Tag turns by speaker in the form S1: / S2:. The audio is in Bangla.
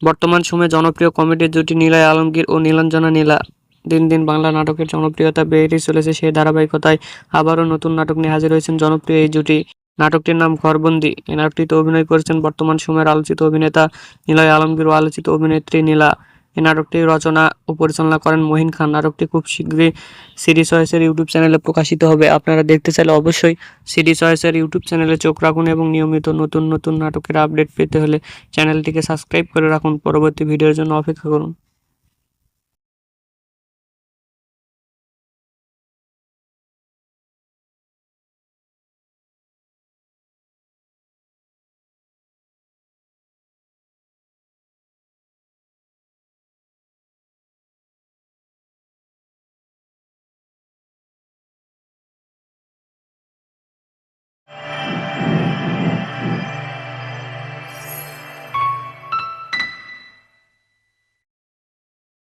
S1: বর্তমান সময়ে জনপ্রিয় কমেডির জুটি নিলয় আলমগীর ও নীলাঞ্জনা নীলা। দিন দিন বাংলা নাটকের জনপ্রিয়তা বেড়েই চলেছে, সেই ধারাবাহিকতায় আবারও নতুন নাটক নিয়ে হাজির হয়েছেন জনপ্রিয় এই জুটি। নাটকটির নাম ঘরবন্দি। এই নাটকটিতে অভিনয় করেছেন বর্তমান সময়ের আলোচিত অভিনেতা নিলয় আলমগীর ও আলোচিত অভিনেত্রী নীলা। এই নাটকটি রচনা ও পরিচালনা করেন মহিন খান। নাটকটি খুব শীঘ্রই সিডি চয়েসের ইউটিউব চ্যানেলে প্রকাশিত হবে। আপনারা দেখতে চাইলে অবশ্যই সিডি চয়েসের ইউটিউব চ্যানেলে চোখ রাখুন এবং নিয়মিত নতুন নতুন নাটকের আপডেট পেতে হলে চ্যানেলটিকে সাবস্ক্রাইব করে রাখুন। পরবর্তী ভিডিওর জন্য অপেক্ষা করুন।